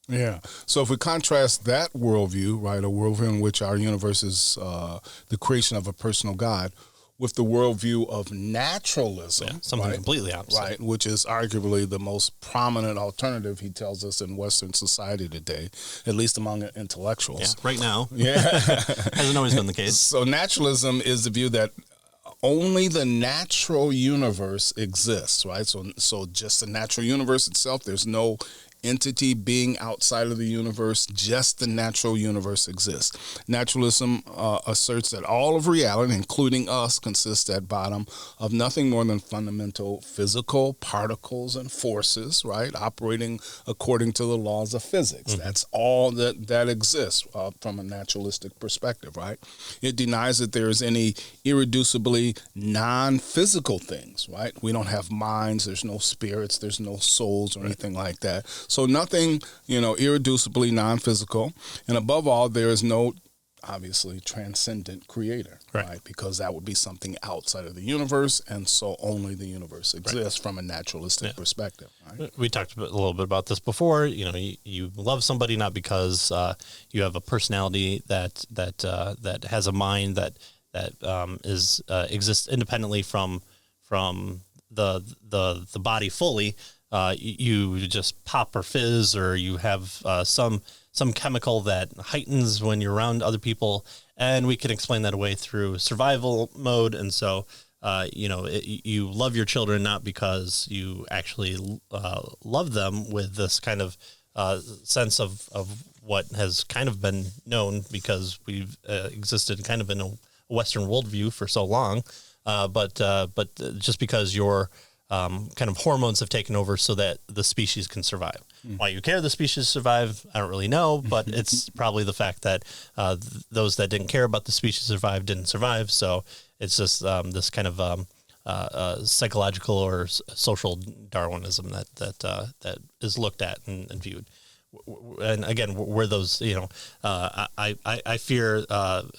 Yeah. So if we contrast that worldview, right, a worldview in which our universe is the creation of a personal God, with the worldview of naturalism, something right, completely opposite, right, which is arguably the most prominent alternative, he tells us, in Western society today, at least among intellectuals. Yeah, right now. Yeah. Hasn't always been the case. So naturalism is the view that only the natural universe exists, right? So just the natural universe itself, there's no entity being outside of the universe, just the natural universe exists. Naturalism asserts that all of reality, including us, consists at bottom of nothing more than fundamental physical particles and forces, right, operating according to the laws of physics. Mm-hmm. That's all that exists from a naturalistic perspective, right? It denies that there is any irreducibly non-physical things, right? We don't have minds, there's no spirits, there's no souls or anything like that. So nothing, irreducibly non-physical. And above all, there is no, obviously, transcendent creator, right? Because that would be something outside of the universe, and so only the universe exists from a naturalistic perspective. Right? We talked a little bit about this before. You love somebody not because you have a personality that has a mind that exists independently from the body fully. You just pop or fizz, or you have some chemical that heightens when you're around other people, and we can explain that away through survival mode. And so, you love your children not because you actually love them with this kind of sense of what has kind of been known because we've existed kind of in a Western worldview for so long, but just because you're kind of hormones have taken over so that the species can survive. Why you care the species survive, I don't really know, but it's probably the fact that those that didn't care about the species survive didn't survive. So it's just this kind of psychological or social Darwinism that is looked at and viewed. And again, we're those, I fear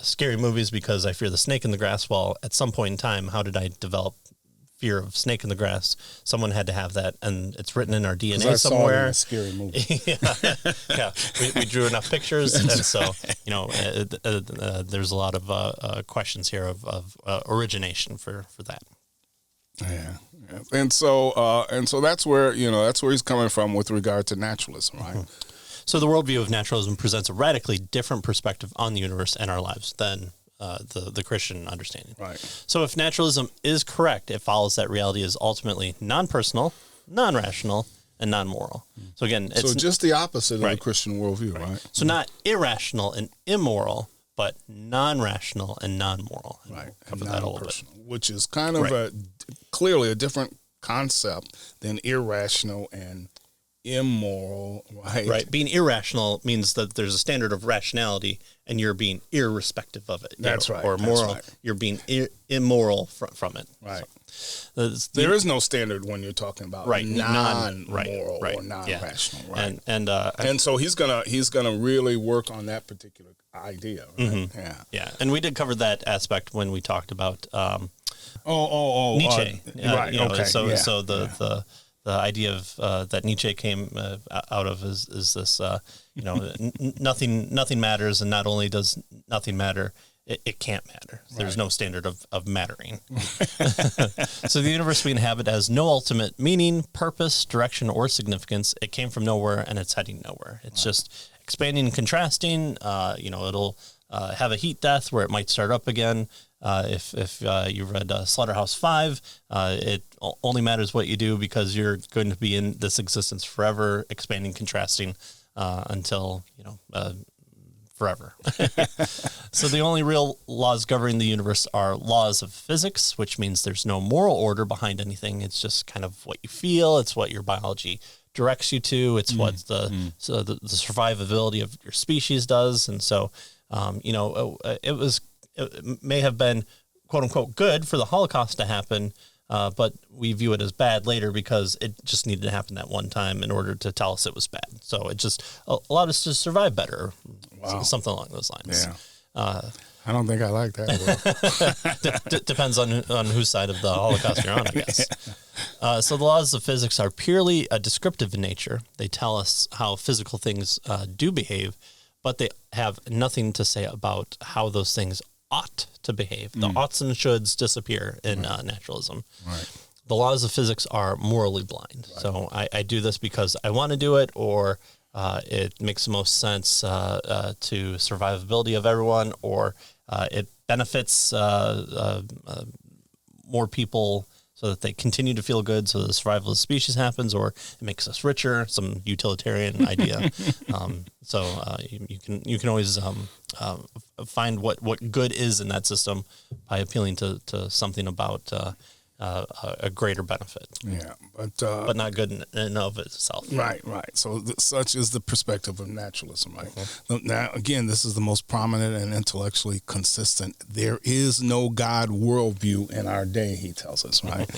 scary movies because I fear the snake in the grass. Well, at some point in time, how did I develop fear of snake in the grass? Someone had to have that, and it's written in our DNA somewhere. I saw it in a scary movie. yeah. We drew enough pictures, and so there's a lot of questions here of origination for that. Yeah, and so that's where he's coming from with regard to naturalism, right? Mm-hmm. So the worldview of naturalism presents a radically different perspective on the universe and our lives than the Christian understanding. Right. So if naturalism is correct, it follows that reality is ultimately non-personal, non-rational, and non-moral. So again, it's just the opposite of the Christian worldview, right? So not irrational and immoral, but non-rational and non-moral. And right. We'll cover that a little bit. Which is kind of clearly a different concept than irrational and immoral, right? Right. Being irrational means that there's a standard of rationality, and you're being irrespective of it. That's right. Or moral, you're being immoral from it. Right. So, there is no standard when you're talking about non-moral or non-rational, right? And so he's gonna really work on that particular idea, right? Mm-hmm. Yeah. And we did cover that aspect when we talked about Nietzsche. Right. Okay. So the idea of that Nietzsche came out of is this nothing matters, and not only does nothing matter, it can't matter. There's no standard of mattering. So the universe we inhabit has no ultimate meaning, purpose, direction, or significance. It came from nowhere, and it's heading nowhere. It's just expanding and contrasting. It'll have a heat death where it might start up again. If you read Slaughterhouse-5, it only matters what you do because you're going to be in this existence forever, expanding, contrasting until forever. So the only real laws governing the universe are laws of physics, which means there's no moral order behind anything. It's just kind of what you feel. It's what your biology directs you to. It's what the survivability of your species does. And so, it may have been, quote unquote, good for the Holocaust to happen, but we view it as bad later because it just needed to happen that one time in order to tell us it was bad. So it just allowed us to survive better, something along those lines. Yeah. I don't think I like that. Depends on whose side of the Holocaust you're on, I guess. So the laws of physics are purely descriptive in nature. They tell us how physical things do behave, but they have nothing to say about how those things ought to behave. The oughts and shoulds disappear in naturalism. Right. The laws of physics are morally blind. Right. So I do this because I want to do it, or it makes the most sense to survivability of everyone, or it benefits more people so that they continue to feel good, so the survival of the species happens, or it makes us richer, some utilitarian idea. You can always find what good is in that system by appealing to something about a greater benefit. Yeah, but not good in and of itself. Right. So such is the perspective of naturalism, right? Now, again, this is the most prominent and intellectually consistent. There is no God worldview in our day, he tells us, right?